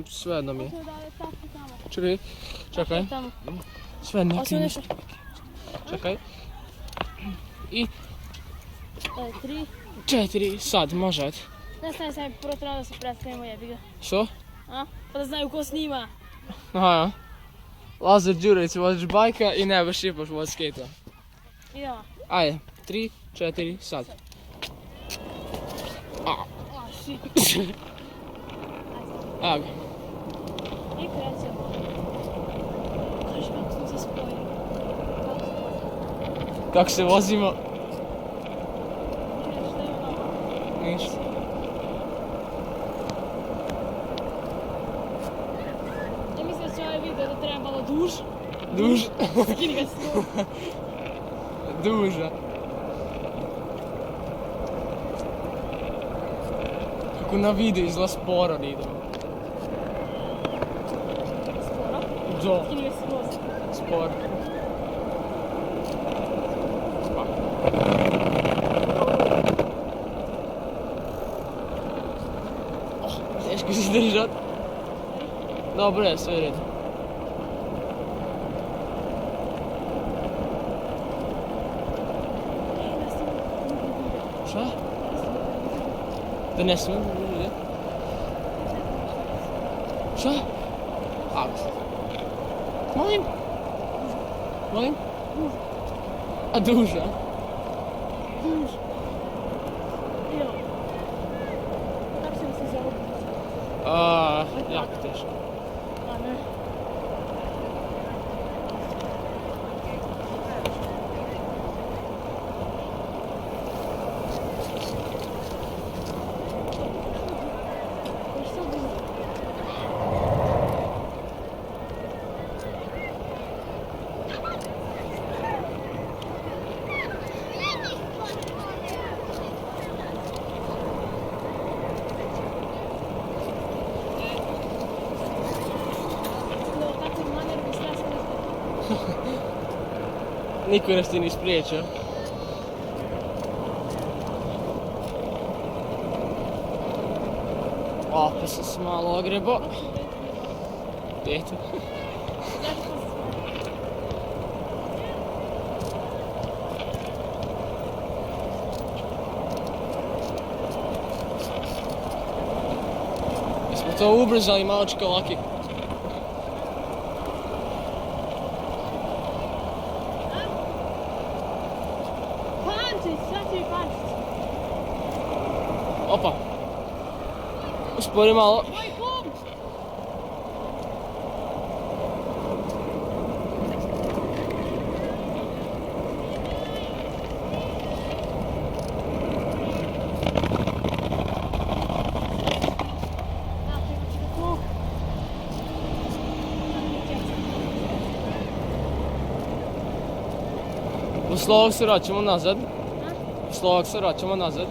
Svejedno mi je. Hoćemo da je tako tamo. Čekaj. Tamo. Sve ne Hoćemo ništa. nešto. Čekaj. I 3. 4, sad, može. Ne stane sam, prvo treba da se predstavimo, jebi ga. Što? A? Pa da znaju ko snima. Aha, ja. Lazar Đurović, voziš bajka i Nebojša Šipoš, voziš skejta. Idemo. Ajde, 3, 4, sad. A, shit. Evo ga. I krećemo. Kaži kako smo se spojili. Kako se vozimo? Čuješ, šta je ono? Ništa. Ja mislim da će ovaj video da treba malo duž. Duž. Skini ga s njom. Duža. Kako na video izgleda sporo da idemo. Sporo. Da, Skini ga s njom. sporo. Teško se držat. Dobro je, sve je red. Šta? Da ne smijem ljudi? Šta? Auto. Molim? Molim? A duža? Duž. Idemo. Kako ćemo se zove? Jako teško. A ne. Što bi? Takvu manjeru bi sve sve. Niko nas ti ni spriječio. Opet sam se malo ogrebo. Eto. Jesmo to ubrzali malo čokolaki? Pančić, šta će mi Pančić? Opa. Uspori malo. Moj kum! Da, prima ću da tu. Posle ovog se vraćamo nazad. Posle ovog se vraćamo nazad.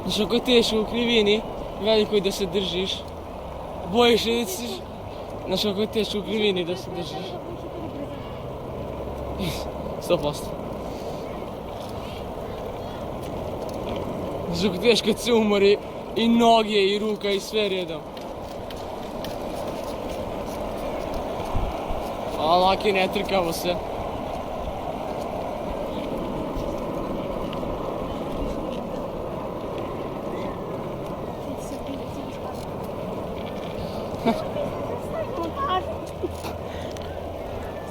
Znaš kako je teško u krivini, velikoj da se držiš. Bojiš se da ćeš... Znaš kako je teško u krivini da se držiš. 100%. Znaš kako je teško kad se umori i noge i ruka i sve redom. A laki, ne trkamo se.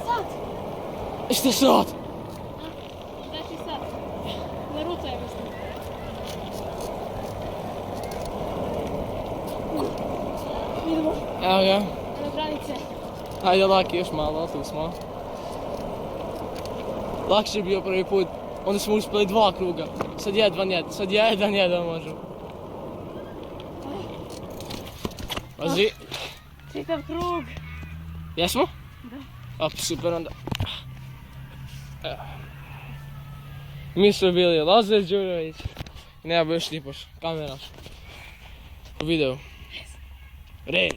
Sad! Šta sad? Znači sad. Naruto je mislim. Idemo Evo ga. na granice. Ajde laki, još malo, tu smo. Lakše je bio prvi put, onda smo uspjeli 2 kruga. Sad jedan možemo. Pazi. Čitav krug. Jesmo? Da. Op, super onda. Evo. Mi smo bili Lazar Đurović i Nebojša Šipoš, kameraš. U videu. Red.